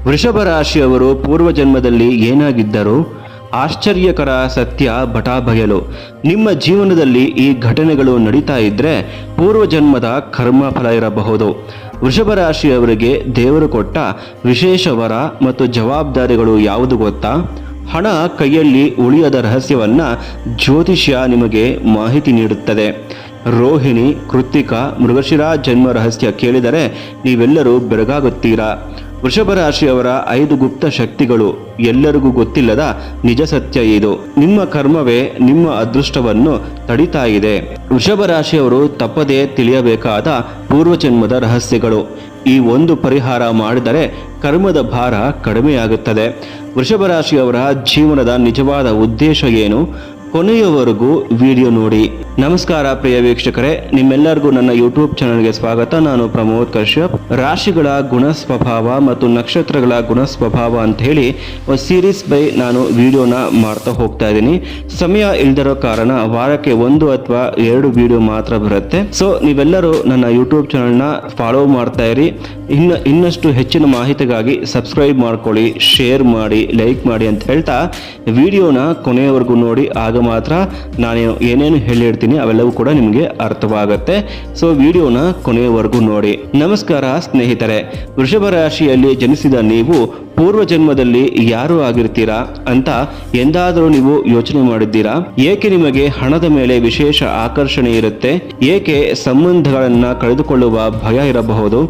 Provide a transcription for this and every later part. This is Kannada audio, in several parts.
ವೃಷಭ ರಾಶಿಯವರು ಪೂರ್ವಜನ್ಮದಲ್ಲಿ ಏನಾಗಿದ್ದರು? ಆಶ್ಚರ್ಯಕರ ಸತ್ಯ ಬಟಾಬಯಲು. ನಿಮ್ಮ ಜೀವನದಲ್ಲಿ ಈ ಘಟನೆಗಳು ನಡೀತಾ ಇದ್ರೆ ಪೂರ್ವಜನ್ಮದ ಕರ್ಮ ಫಲ ಇರಬಹುದು. ವೃಷಭ ರಾಶಿಯವರಿಗೆ ದೇವರು ಕೊಟ್ಟ ವಿಶೇಷ ವರ ಮತ್ತು ಜವಾಬ್ದಾರಿಗಳು ಯಾವುದು ಗೊತ್ತಾ? ಹಣ ಕೈಯಲ್ಲಿ ಉಳಿಯದ ರಹಸ್ಯವನ್ನ ಜ್ಯೋತಿಷ್ಯ ನಿಮಗೆ ಮಾಹಿತಿ ನೀಡುತ್ತದೆ. ರೋಹಿಣಿ, ಕೃತ್ತಿಕ, ಮೃಗಶಿರ ಜನ್ಮ ರಹಸ್ಯ ಕೇಳಿದರೆ ನೀವೆಲ್ಲರೂ ಬೆರಗಾಗುತ್ತೀರಾ. ವೃಷಭ ರಾಶಿಯವರ 5 ಗುಪ್ತ ಶಕ್ತಿಗಳು ಎಲ್ಲರಿಗೂ ಗೊತ್ತಿಲ್ಲದ ನಿಜ ಸತ್ಯ ಇದು. ನಿಮ್ಮ ಕರ್ಮವೇ ನಿಮ್ಮ ಅದೃಷ್ಟವನ್ನು ತಡಿತಾ ಇದೆ. ವೃಷಭ ರಾಶಿಯವರು ತಪ್ಪದೇ ತಿಳಿಯಬೇಕಾದ ಪೂರ್ವಜನ್ಮದ ರಹಸ್ಯಗಳು. ಈ ಒಂದು ಪರಿಹಾರ ಮಾಡಿದರೆ ಕರ್ಮದ ಭಾರ ಕಡಿಮೆಯಾಗುತ್ತದೆ. ವೃಷಭ ರಾಶಿಯವರ ಜೀವನದ ನಿಜವಾದ ಉದ್ದೇಶ ಏನು? ಕೊನೆಯವರೆಗೂ ವಿಡಿಯೋ ನೋಡಿ. ನಮಸ್ಕಾರ ಪ್ರಿಯ ವೀಕ್ಷಕರೇ, ನಿಮ್ಮೆಲ್ಲರಿಗೂ ನನ್ನ ಯೂಟ್ಯೂಬ್ ಚಾನಲ್ಗೆ ಸ್ವಾಗತ. ನಾನು ಪ್ರಮೋದ್ ಕಶ್ಯಪ್. ರಾಶಿಗಳ ಗುಣ ಸ್ವಭಾವ ಮತ್ತು ನಕ್ಷತ್ರಗಳ ಗುಣ ಸ್ವಭಾವ ಅಂತ ಹೇಳಿ ಒಂದು ಸೀರೀಸ್ ಬೈ ನಾನು ವಿಡಿಯೋನ ಮಾಡ್ತಾ ಹೋಗ್ತಾ ಇದ್ದೀನಿ. ಸಮಯ ಇಲ್ದಿರೋ ಕಾರಣ ವಾರಕ್ಕೆ 1 ಅಥವಾ 2 ವಿಡಿಯೋ ಮಾತ್ರ ಬರುತ್ತೆ. ಸೊ ನೀವೆಲ್ಲರೂ ನನ್ನ ಯೂಟ್ಯೂಬ್ ಚಾನಲ್ನ ಫಾಲೋ ಮಾಡ್ತಾ ಇರಿ. ಇನ್ನಷ್ಟು ಹೆಚ್ಚಿನ ಮಾಹಿತಿಗಾಗಿ ಸಬ್ಸ್ಕ್ರೈಬ್ ಮಾಡ್ಕೊಳ್ಳಿ, ಶೇರ್ ಮಾಡಿ, ಲೈಕ್ ಮಾಡಿ ಅಂತ ಹೇಳ್ತಾ ವಿಡಿಯೋನ ಕೊನೆಯವರೆಗೂ ನೋಡಿ. ಆಗ ಮಾತ್ರ ನಾನು ಏನೇನು ಹೇಳಿರ್ತೀನಿ ಅವೆಲ್ಲವೂ ಕೂಡ ನಿಮಗೆ ಅರ್ಥವಾಗುತ್ತೆ. ಸೊ ವಿಡಿಯೋನ ಕೊನೆಯವರೆಗೂ ನೋಡಿ. ನಮಸ್ಕಾರ ಸ್ನೇಹಿತರೆ, ವೃಷಭ ರಾಶಿಯಲ್ಲಿ ಜನಿಸಿದ ನೀವು ಪೂರ್ವ ಜನ್ಮದಲ್ಲಿ ಯಾರು ಆಗಿರ್ತೀರಾ ಅಂತ ಎಂದಾದರೂ ನೀವು ಯೋಚನೆ ಮಾಡಿದ್ದೀರಾ? ಏಕೆ ನಿಮಗೆ ಹಣದ ಮೇಲೆ ವಿಶೇಷ ಆಕರ್ಷಣೆ ಇರುತ್ತೆ? ಏಕೆ ಸಂಬಂಧಗಳನ್ನ ಕಳೆದುಕೊಳ್ಳುವ ಭಯ ಇರಬಹುದು?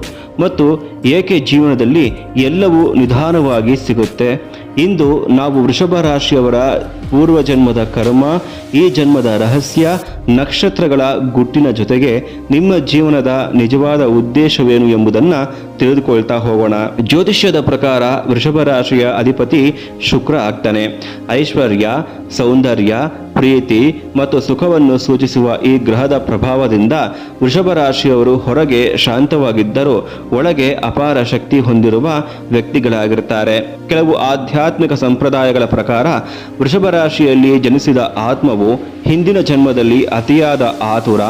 ಮತ್ತು ಏಕೆ ಜೀವನದಲ್ಲಿ ಎಲ್ಲವೂ ನಿಧಾನವಾಗಿ ಸಿಗುತ್ತೆ? ಇಂದು ನಾವು ವೃಷಭ ರಾಶಿಯವರ ಪೂರ್ವಜನ್ಮದ ಕರ್ಮ, ಈ ಜನ್ಮದ ರಹಸ್ಯ, ನಕ್ಷತ್ರಗಳ ಗುಟ್ಟಿನ ಜೊತೆಗೆ ನಿಮ್ಮ ಜೀವನದ ನಿಜವಾದ ಉದ್ದೇಶವೇನು ಎಂಬುದನ್ನು ತಿಳಿದುಕೊಳ್ತಾ ಹೋಗೋಣ. ಜ್ಯೋತಿಷ್ಯದ ಪ್ರಕಾರ ವೃಷಭ ರಾಶಿಯ ಅಧಿಪತಿ ಶುಕ್ರ ಆಗ್ತಾನೆ. ಐಶ್ವರ್ಯ, ಸೌಂದರ್ಯ, ಪ್ರೀತಿ ಮತ್ತು ಸುಖವನ್ನು ಸೂಚಿಸುವ ಈ ಗ್ರಹದ ಪ್ರಭಾವದಿಂದ ವೃಷಭ ರಾಶಿಯವರು ಹೊರಗೆ ಶಾಂತವಾಗಿದ್ದರೂ ಒಳಗೆ ಅಪಾರ ಶಕ್ತಿ ಹೊಂದಿರುವ ವ್ಯಕ್ತಿಗಳಾಗಿರ್ತಾರೆ. ಕೆಲವು ಆಧ್ಯಾತ್ಮಿಕ ಸಂಪ್ರದಾಯಗಳ ಪ್ರಕಾರ ವೃಷಭ ರಾಶಿಯಲ್ಲಿ ಜನಿಸಿದ ಆತ್ಮವು ಹಿಂದಿನ ಜನ್ಮದಲ್ಲಿ ಅತಿಯಾದ ಆತುರ,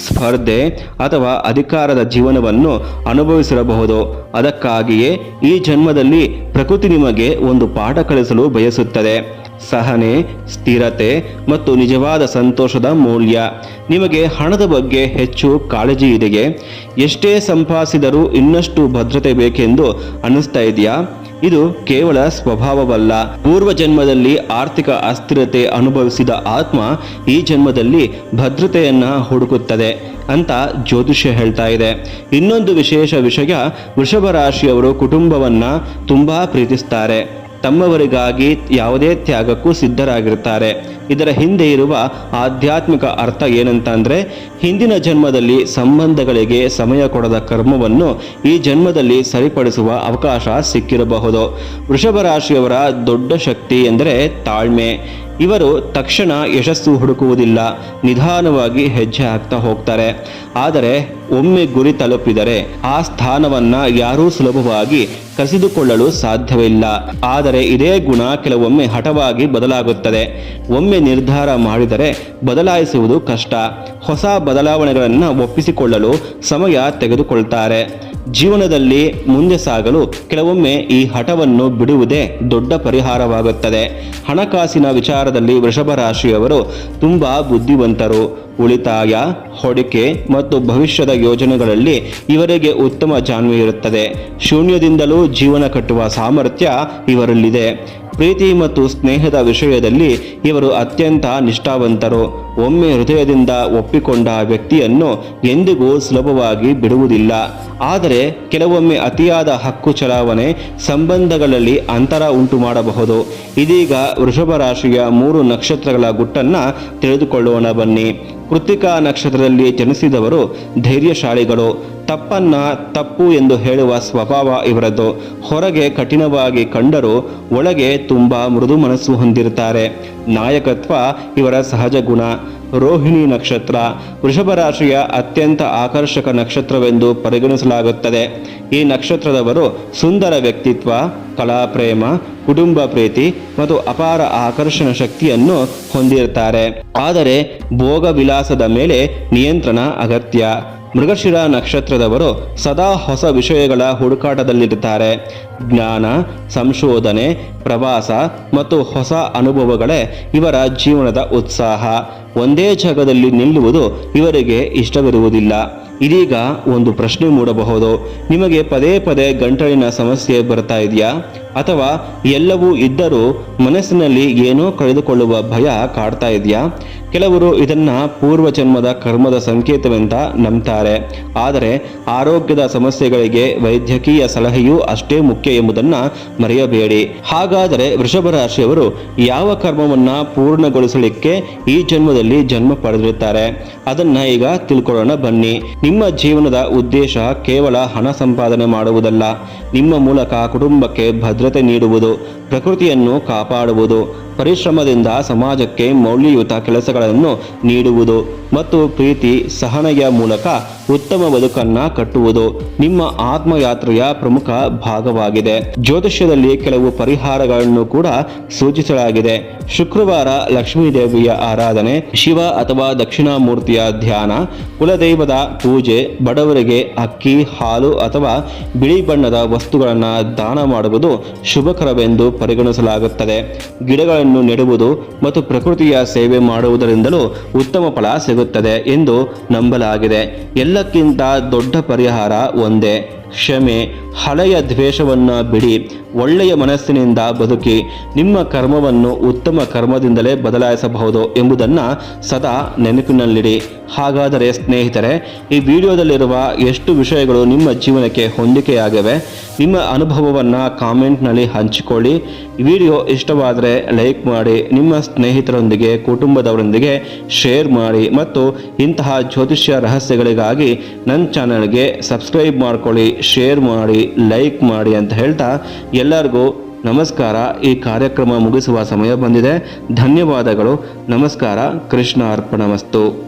ಸ್ಪರ್ಧೆ ಅಥವಾ ಅಧಿಕಾರದ ಜೀವನವನ್ನು ಅನುಭವಿಸಿರಬಹುದು. ಅದಕ್ಕಾಗಿಯೇ ಈ ಜನ್ಮದಲ್ಲಿ ಪ್ರಕೃತಿ ನಿಮಗೆ ಒಂದು ಪಾಠ ಕಲಿಸಲು ಬಯಸುತ್ತದೆ. ಸಹನೆ, ಸ್ಥಿರತೆ ಮತ್ತು ನಿಜವಾದ ಸಂತೋಷದ ಮೌಲ್ಯ. ನಿಮಗೆ ಹಣದ ಬಗ್ಗೆ ಹೆಚ್ಚು ಕಾಳಜಿ ಇದೆಯೇ? ಎಷ್ಟೇ ಸಂಪಾದಿಸಿದರೂ ಇನ್ನಷ್ಟು ಭದ್ರತೆ ಬೇಕೆಂದು ಅನ್ನಿಸ್ತಾ ಇದೆಯಾ? ಇದು ಕೇವಲ ಸ್ವಭಾವವಲ್ಲ. ಪೂರ್ವ ಜನ್ಮದಲ್ಲಿ ಆರ್ಥಿಕ ಅಸ್ಥಿರತೆ ಅನುಭವಿಸಿದ ಆತ್ಮ ಈ ಜನ್ಮದಲ್ಲಿ ಭದ್ರತೆಯನ್ನ ಹುಡುಕುತ್ತದೆ ಅಂತ ಜ್ಯೋತಿಷ್ಯ ಹೇಳ್ತಾ ಇದೆ. ಇನ್ನೊಂದು ವಿಶೇಷ ವಿಷಯ, ವೃಷಭ ರಾಶಿಯವರು ಕುಟುಂಬವನ್ನ ತುಂಬಾ ಪ್ರೀತಿಸ್ತಾರೆ. ತಮ್ಮವರಿಗಾಗಿ ಯಾವುದೇ ತ್ಯಾಗಕ್ಕೂ ಸಿದ್ಧರಾಗಿರ್ತಾರೆ. ಇದರ ಹಿಂದೆ ಇರುವ ಆಧ್ಯಾತ್ಮಿಕ ಅರ್ಥ ಏನಂತಂದ್ರೆ, ಹಿಂದಿನ ಜನ್ಮದಲ್ಲಿ ಸಂಬಂಧಗಳಿಗೆ ಸಮಯ ಕೊಡದ ಕರ್ಮವನ್ನು ಈ ಜನ್ಮದಲ್ಲಿ ಸರಿಪಡಿಸುವ ಅವಕಾಶ ಸಿಕ್ಕಿರಬಹುದು. ವೃಷಭ ರಾಶಿಯವರ ದೊಡ್ಡ ಶಕ್ತಿ ಎಂದರೆ ತಾಳ್ಮೆ. ಇವರು ತಕ್ಷಣ ಯಶಸ್ಸು ಹುಡುಕುವುದಿಲ್ಲ, ನಿಧಾನವಾಗಿ ಹೆಜ್ಜೆ ಹಾಕ್ತಾ ಹೋಗ್ತಾರೆ. ಆದರೆ ಒಮ್ಮೆ ಗುರಿ ತಲುಪಿದರೆ ಆ ಸ್ಥಾನವನ್ನ ಯಾರೂ ಸುಲಭವಾಗಿ ಕಸಿದುಕೊಳ್ಳಲು ಸಾಧ್ಯವಿಲ್ಲ. ಆದರೆ ಇದೇ ಗುಣ ಕೆಲವೊಮ್ಮೆ ಹಠವಾಗಿ ಬದಲಾಗುತ್ತದೆ. ಒಮ್ಮೆ ನಿರ್ಧಾರ ಮಾಡಿದರೆ ಬದಲಾಯಿಸುವುದು ಕಷ್ಟ. ಹೊಸ ಬದಲಾವಣೆಗಳನ್ನು ಒಪ್ಪಿಸಿಕೊಳ್ಳಲು ಸಮಯ ತೆಗೆದುಕೊಳ್ತಾರೆ. ಜೀವನದಲ್ಲಿ ಮುಂದೆ ಸಾಗಲು ಕೆಲವೊಮ್ಮೆ ಈ ಹಠವನ್ನು ಬಿಡುವುದೇ ದೊಡ್ಡ ಪರಿಹಾರವಾಗುತ್ತದೆ. ಹಣಕಾಸಿನ ವಿಚಾರದಲ್ಲಿ ವೃಷಭ ರಾಶಿಯವರು ತುಂಬಾ ಬುದ್ಧಿವಂತರು. ಉಳಿತಾಯ, ಹೂಡಿಕೆ ಮತ್ತು ಭವಿಷ್ಯದ ಯೋಜನೆಗಳಲ್ಲಿ ಇವರಿಗೆ ಉತ್ತಮ ಜಾಣ್ಮೆ ಇರುತ್ತದೆ. ಶೂನ್ಯದಿಂದಲೂ ಜೀವನ ಕಟ್ಟುವ ಸಾಮರ್ಥ್ಯ ಇವರಲ್ಲಿದೆ. ಪ್ರೀತಿ ಮತ್ತು ಸ್ನೇಹದ ವಿಷಯದಲ್ಲಿ ಇವರು ಅತ್ಯಂತ ನಿಷ್ಠಾವಂತರು. ಒಮ್ಮೆ ಹೃದಯದಿಂದ ಒಪ್ಪಿಕೊಂಡ ವ್ಯಕ್ತಿಯನ್ನು ಎಂದಿಗೂ ಸುಲಭವಾಗಿ ಬಿಡುವುದಿಲ್ಲ. ಆದರೆ ಕೆಲವೊಮ್ಮೆ ಅತಿಯಾದ ಹಕ್ಕು ಚಲಾವಣೆ ಸಂಬಂಧಗಳಲ್ಲಿ ಅಂತರ ಉಂಟು ಮಾಡಬಹುದು. ಇದೀಗ ವೃಷಭ ರಾಶಿಯ 3 ನಕ್ಷತ್ರಗಳ ಗುಟ್ಟನ್ನ ತಿಳಿದುಕೊಳ್ಳೋಣ ಬನ್ನಿ. ಕೃತ್ತಿಕಾ ನಕ್ಷತ್ರದಲ್ಲಿ ಜನಿಸಿದವರು ಧೈರ್ಯಶಾಲಿಗಳು. ತಪ್ಪನ್ನ ತಪ್ಪು ಎಂದು ಹೇಳುವ ಸ್ವಭಾವ ಇವರದ್ದು. ಹೊರಗೆ ಕಠಿಣವಾಗಿ ಕಂಡರೂ ಒಳಗೆ ತುಂಬಾ ಮೃದು ಮನಸ್ಸು ಹೊಂದಿರುತ್ತಾರೆ. ನಾಯಕತ್ವ ಇವರ ಸಹಜ ಗುಣ. ರೋಹಿಣಿ ನಕ್ಷತ್ರ ವೃಷಭ ರಾಶಿಯ ಅತ್ಯಂತ ಆಕರ್ಷಕ ನಕ್ಷತ್ರವೆಂದು ಪರಿಗಣಿಸಲಾಗುತ್ತದೆ. ಈ ನಕ್ಷತ್ರದವರು ಸುಂದರ ವ್ಯಕ್ತಿತ್ವ, ಕಲಾಪ್ರೇಮ, ಕುಟುಂಬ ಪ್ರೀತಿ ಮತ್ತು ಅಪಾರ ಆಕರ್ಷಣ ಶಕ್ತಿಯನ್ನು ಹೊಂದಿರುತ್ತಾರೆ. ಆದರೆ ಭೋಗ ವಿಲಾಸದ ಮೇಲೆ ನಿಯಂತ್ರಣ ಅಗತ್ಯ. ಮೃಗಶಿರ ನಕ್ಷತ್ರದವರು ಸದಾ ಹೊಸ ವಿಷಯಗಳ ಹುಡುಕಾಟದಲ್ಲಿರುತ್ತಾರೆ. ಜ್ಞಾನ, ಸಂಶೋಧನೆ, ಪ್ರವಾಸ ಮತ್ತು ಹೊಸ ಅನುಭವಗಳೇ ಇವರ ಜೀವನದ ಉತ್ಸಾಹ. ಒಂದೇ ಜಾಗದಲ್ಲಿ ನಿಲ್ಲುವುದು ಇವರಿಗೆ ಇಷ್ಟವಿರುವುದಿಲ್ಲ. ಇದೀಗ ಒಂದು ಪ್ರಶ್ನೆ ಮೂಡಬಹುದು, ನಿಮಗೆ ಪದೇ ಪದೇ ಗಂಟಲಿನ ಸಮಸ್ಯೆ ಬರ್ತಾ ಇದೆಯಾ? ಅಥವಾ ಎಲ್ಲವೂ ಇದ್ದರೂ ಮನಸ್ಸಿನಲ್ಲಿ ಏನೋ ಕಳೆದುಕೊಳ್ಳುವ ಭಯ ಕಾಡ್ತಾ ಇದೆಯಾ? ಕೆಲವರು ಇದನ್ನ ಪೂರ್ವಜನ್ಮದ ಕರ್ಮದ ಸಂಕೇತವೆಂತ ನಂಬ್ತಾರೆ. ಆದರೆ ಆರೋಗ್ಯದ ಸಮಸ್ಯೆಗಳಿಗೆ ವೈದ್ಯಕೀಯ ಸಲಹೆಯೂ ಅಷ್ಟೇ ಮುಖ್ಯ ಎಂಬುದನ್ನು ಮರೆಯಬೇಡಿ. ಹಾಗಾದರೆ ವೃಷಭ ರಾಶಿಯವರು ಯಾವ ಕರ್ಮವನ್ನ ಪೂರ್ಣಗೊಳಿಸಲಿಕ್ಕೆ ಈ ಜನ್ಮದಲ್ಲಿ ಜನ್ಮ ಪಡೆದಿರುತ್ತಾರೆ ಅದನ್ನ ಈಗ ತಿಳ್ಕೊಳ್ಳೋಣ ಬನ್ನಿ. ನಿಮ್ಮ ಜೀವನದ ಉದ್ದೇಶ ಕೇವಲ ಹಣ ಸಂಪಾದನೆ ಮಾಡುವುದಲ್ಲ, ನಿಮ್ಮ ಮೂಲಕ ಕುಟುಂಬಕ್ಕೆ ಭದ್ರತೆ ನೀಡುವುದು, ಪ್ರಕೃತಿಯನ್ನು ಕಾಪಾಡುವುದು, ಪರಿಶ್ರಮದಿಂದ ಸಮಾಜಕ್ಕೆ ಮೌಲ್ಯಯುತ ಕೆಲಸಗಳನ್ನು ನೀಡುವುದು ಮತ್ತು ಪ್ರೀತಿ ಸಹನೆಯ ಮೂಲಕ ಉತ್ತಮ ಬದುಕನ್ನ ಕಟ್ಟುವುದು ನಿಮ್ಮ ಆತ್ಮಯಾತ್ರೆಯ ಪ್ರಮುಖ ಭಾಗವಾಗಿದೆ. ಜ್ಯೋತಿಷ್ಯದಲ್ಲಿ ಕೆಲವು ಪರಿಹಾರಗಳನ್ನು ಕೂಡ ಸೂಚಿಸಲಾಗಿದೆ. ಶುಕ್ರವಾರ ಲಕ್ಷ್ಮೀ ದೇವಿಯ ಆರಾಧನೆ, ಶಿವ ಅಥವಾ ದಕ್ಷಿಣಾಮೂರ್ತಿಯ ಧ್ಯಾನ, ಕುಲದೈವದ ಪೂಜೆ, ಬಡವರಿಗೆ ಅಕ್ಕಿ, ಹಾಲು ಅಥವಾ ಬಿಳಿ ಬಣ್ಣದ ವಸ್ತುಗಳನ್ನು ದಾನ ಮಾಡುವುದು ಶುಭಕರವೆಂದು ಪರಿಗಣಿಸಲಾಗುತ್ತದೆ. ಗಿಡಗಳನ್ನು ನೆಡುವುದು ಮತ್ತು ಪ್ರಕೃತಿಯ ಸೇವೆ ಮಾಡುವುದರಿಂದಲೂ ಉತ್ತಮ ಫಲ ಸಿಗುತ್ತದೆ ಎಂದು ನಂಬಲಾಗಿದೆ. ಎಲ್ಲಕ್ಕಿಂತ ದೊಡ್ಡ ಪರಿಹಾರ ಒಂದೇ, ಕ್ಷಮೆ. ಹಳೆಯ ದ್ವೇಷವನ್ನು ಬಿಡಿ, ಒಳ್ಳೆಯ ಮನಸ್ಸಿನಿಂದ ಬದುಕಿ. ನಿಮ್ಮ ಕರ್ಮವನ್ನು ಉತ್ತಮ ಕರ್ಮದಿಂದಲೇ ಬದಲಾಯಿಸಬಹುದು ಎಂಬುದನ್ನು ಸದಾ ನೆನಪಿನಲ್ಲಿಡಿ. ಹಾಗಾದರೆ ಸ್ನೇಹಿತರೆ, ಈ ವಿಡಿಯೋದಲ್ಲಿರುವ ಎಷ್ಟು ವಿಷಯಗಳು ನಿಮ್ಮ ಜೀವನಕ್ಕೆ ಹೊಂದಿಕೆಯಾಗಿವೆ? ನಿಮ್ಮ ಅನುಭವವನ್ನು ಕಾಮೆಂಟ್ನಲ್ಲಿ ಹಂಚಿಕೊಳ್ಳಿ. ವಿಡಿಯೋ ಇಷ್ಟವಾದರೆ ಲೈಕ್ ಮಾಡಿ, ನಿಮ್ಮ ಸ್ನೇಹಿತರೊಂದಿಗೆ ಕುಟುಂಬದವರೊಂದಿಗೆ ಶೇರ್ ಮಾಡಿ ಮತ್ತು ಇಂತಹ ಜ್ಯೋತಿಷ್ಯ ರಹಸ್ಯಗಳಿಗಾಗಿ ನನ್ನ ಚಾನಲ್ಗೆ ಸಬ್ಸ್ಕ್ರೈಬ್ ಮಾಡ್ಕೊಳ್ಳಿ, ಶೇರ್ ಮಾಡಿ, ಲೈಕ್ ಮಾಡಿ ಅಂತ ಹೇಳ್ತಾ ಎಲ್ಲರಿಗೂ ನಮಸ್ಕಾರ. ಈ ಕಾರ್ಯಕ್ರಮ ಮುಗಿಸುವ ಸಮಯ ಬಂದಿದೆ. ಧನ್ಯವಾದಗಳು. ನಮಸ್ಕಾರ. ಕೃಷ್ಣ ಅರ್ಪಣಮಸ್ತು.